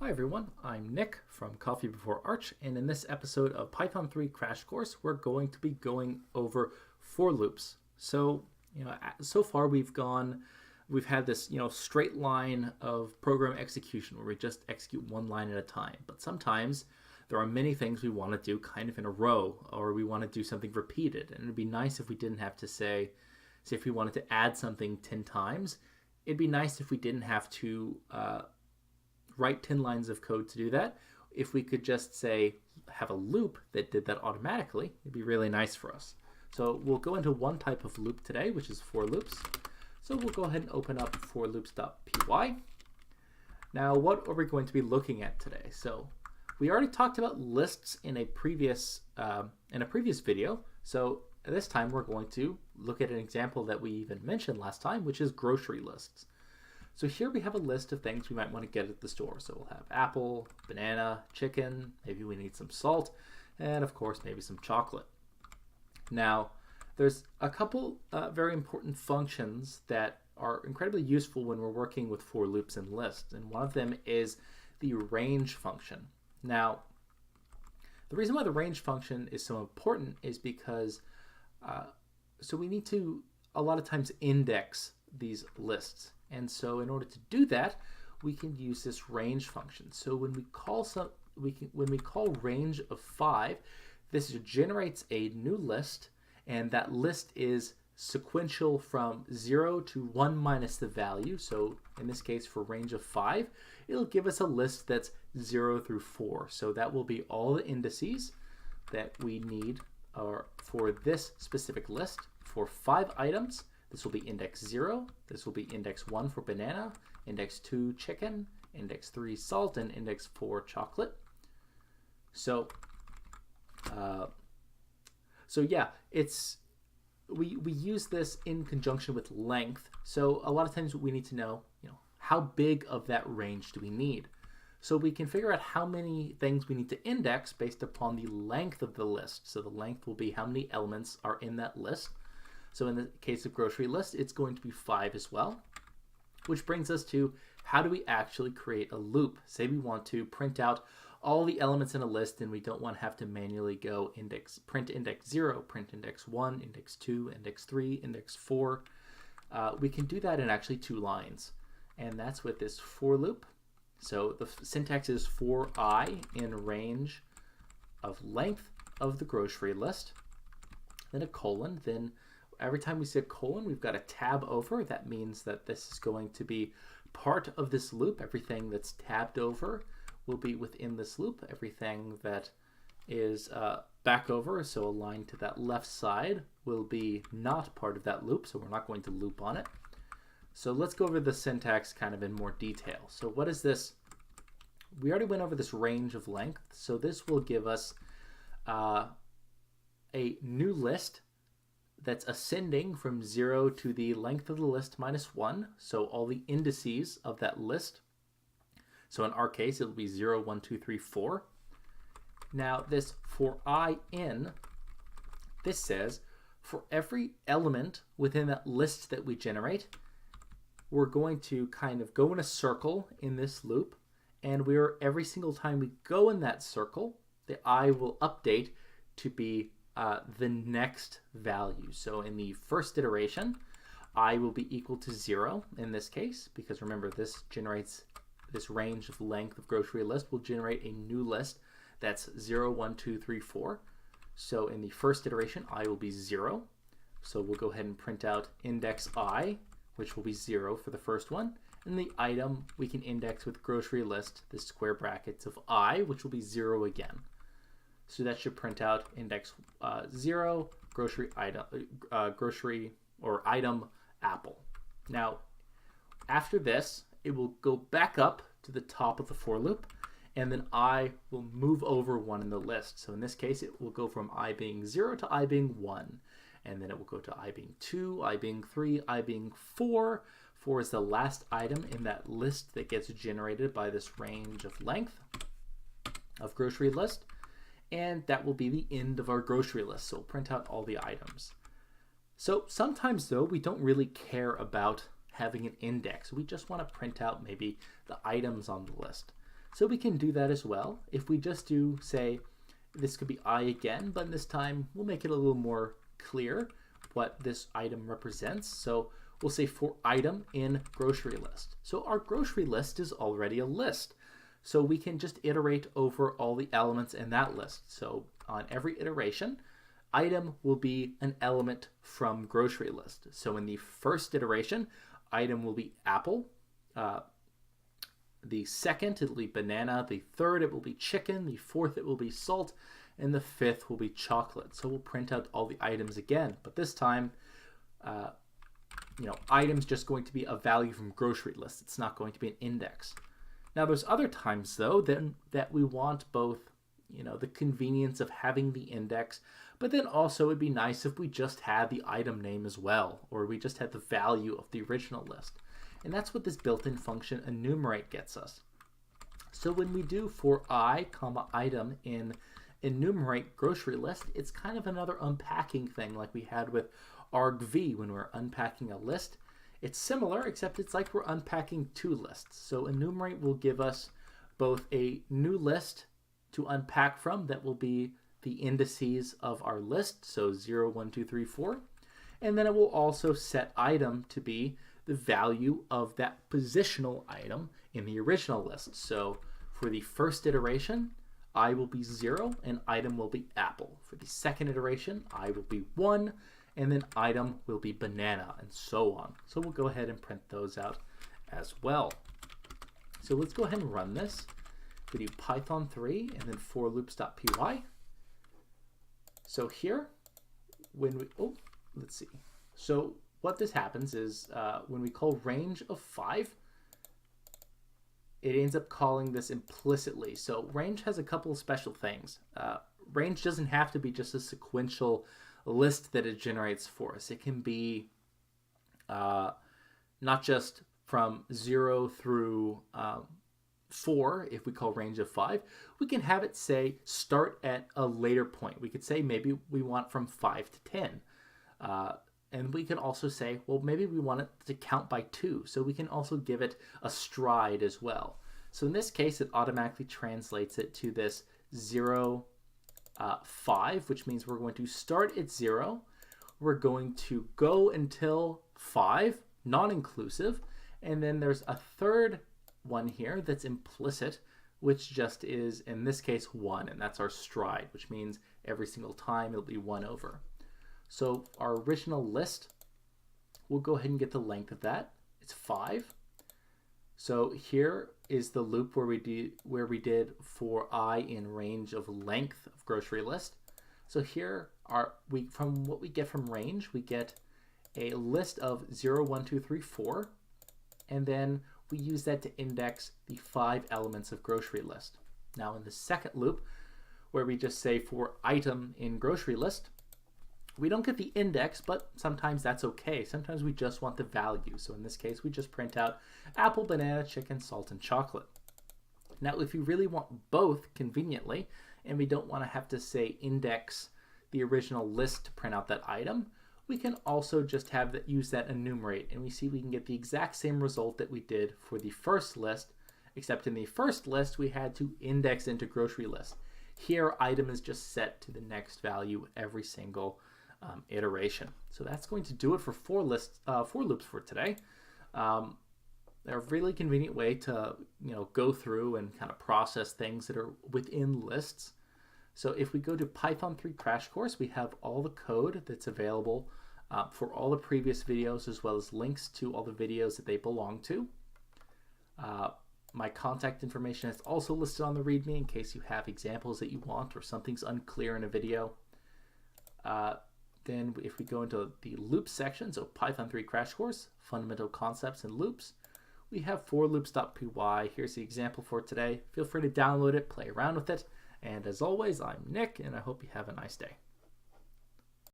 Hi everyone, I'm Nick from Coffee Before Arch, and in this episode of Python 3 Crash Course, we're going to be going over for loops. So, so far we've had this, straight line of program execution where we just execute one line at a time. But sometimes there are many things we want to do kind of in a row, or we want to do something repeated. And it'd be nice if we didn't have to say if we wanted to add something 10 times, it'd be nice if we didn't have to write 10 lines of code to do that. If we could just say have a loop that did that automatically, it'd be really nice for us. So we'll go into one type of loop today, which is for loops. So we'll go ahead and open up forloops.py. Now, what are we going to be looking at today? So we already talked about lists in a previous video. So this time we're going to look at an example that we even mentioned last time, which is grocery lists. So here we have a list of things we might want to get at the store. So we'll have apple, banana, chicken, maybe we need some salt, and of course maybe some chocolate. Now there's a couple very important functions that are incredibly useful when we're working with for loops and lists, and one of them is the range function. Now the reason why the range function is so important is because so we need to a lot of times index these lists. And so in order to do that, we can use this range function. So when we call range of 5, this generates a new list, and that list is sequential from 0 to 1 minus the value. So in this case, for range of 5, it'll give us a list that's 0 through 4. So that will be all the indices that we need for this specific list for 5 items. This will be index 0, this will be index 1 for banana, index 2 chicken, index 3 salt, and index 4 chocolate. So yeah, we use this in conjunction with length. So a lot of times we need to know, how big of that range do we need? So we can figure out how many things we need to index based upon the length of the list. So the length will be how many elements are in that list. So in the case of grocery list, it's going to be 5 as well, which brings us to how do we actually create a loop? Say we want to print out all the elements in a list and we don't want to have to manually go print index 0, print index 1, index 2, index 3, index 4. We can do that in actually 2 lines, and that's with this for loop. So the syntax is for I in range of length of the grocery list, then a colon, then every time we say colon, we've got a tab over. That means that this is going to be part of this loop. Everything that's tabbed over will be within this loop. Everything that is back over, so aligned to that left side, will be not part of that loop, so we're not going to loop on it. So let's go over the syntax kind of in more detail. So what is this? We already went over this range of length, so this will give us a new list that's ascending from 0 to the length of the list minus 1, so all the indices of that list. So in our case, it'll be 0, 1, 2, 3, 4. Now this for I in, this says for every element within that list that we generate, we're going to kind of go in a circle in this loop, and every single time we go in that circle, the I will update to be the next value. So in the first iteration, I will be equal to 0 in this case, because remember this range of length of grocery list will generate a new list that's 0, 1, 2, 3, 4. So in the first iteration, I will be 0. So we'll go ahead and print out index I, which will be 0 for the first one. And the item we can index with grocery list, the square brackets of I, which will be 0 again. So that should print out index 0, grocery or item apple. Now, after this, it will go back up to the top of the for loop, and then I will move over 1 in the list. So in this case, it will go from I being 0 to I being 1, and then it will go to I being 2, I being 3, I being 4. 4 is the last item in that list that gets generated by this range of length of grocery list. And that will be the end of our grocery list. So we'll print out all the items. So sometimes though, we don't really care about having an index. We just want to print out maybe the items on the list. So we can do that as well. If we just do, say, this could be I again, but this time we'll make it a little more clear what this item represents. So we'll say for item in grocery list. So our grocery list is already a list. So we can just iterate over all the elements in that list. So on every iteration, item will be an element from grocery list. So in the first iteration, item will be apple. The second, it will be banana. The third, it will be chicken. The fourth, it will be salt. And the fifth will be chocolate. So we'll print out all the items again. But this time, item's just going to be a value from grocery list. It's not going to be an index. Now, there's other times, though, that we want both, the convenience of having the index, but then also it'd be nice if we just had the item name as well, or we just had the value of the original list. And that's what this built-in function enumerate gets us. So when we do for I, item in enumerate grocery list, it's kind of another unpacking thing like we had with argv when we're unpacking a list. It's similar, except it's like we're unpacking two lists. So enumerate will give us both a new list to unpack from that will be the indices of our list, so 0, 1, 2, 3, 4. And then it will also set item to be the value of that positional item in the original list. So for the first iteration, I will be 0 and item will be apple. For the second iteration, I will be 1 and then item will be banana, and so on. So we'll go ahead and print those out as well. So let's go ahead and run this. We do Python3 and then for loops.py. So here, when we, let's see. So what this happens is when we call range of 5, it ends up calling this implicitly. So range has a couple of special things. Range doesn't have to be just a sequential list that it generates for us. It can be not just from 0 through 4, if we call range of 5. We can have it say start at a later point. We could say maybe we want from 5 to 10. And we can also say, well, maybe we want it to count by 2. So we can also give it a stride as well. So in this case, it automatically translates it to this 0, 5, which means we're going to start at 0. We're going to go until 5, non-inclusive. And then there's a third one here that's implicit, which just is, in this case, 1. And that's our stride, which means every single time it'll be 1 over. So our original list, we'll go ahead and get the length of that. It's 5. So here is the loop where we did for I in range of length of grocery list. So here from what we get from range, we get a list of 0, 1, 2, 3, 4, and then we use that to index the 5 elements of grocery list. Now in the second loop, where we just say for item in grocery list, we don't get the index, but sometimes that's okay. Sometimes we just want the value. So in this case, we just print out apple, banana, chicken, salt, and chocolate. Now, if you really want both conveniently, and we don't want to have to say index the original list to print out that item, we can also just use that enumerate, and we see we can get the exact same result that we did for the first list, except in the first list, we had to index into grocery list. Here, item is just set to the next value every single iteration. So that's going to do it for for loops for today. They're a really convenient way to go through and kind of process things that are within lists. So if we go to Python3 Crash Course, we have all the code that's available for all the previous videos, as well as links to all the videos that they belong to. My contact information is also listed on the README in case you have examples that you want or something's unclear in a video. Then if we go into the loops section, so Python3 Crash Course, Fundamental Concepts and Loops, we have for loops.py. Here's the example for today. Feel free to download it, play around with it. And as always, I'm Nick, and I hope you have a nice day.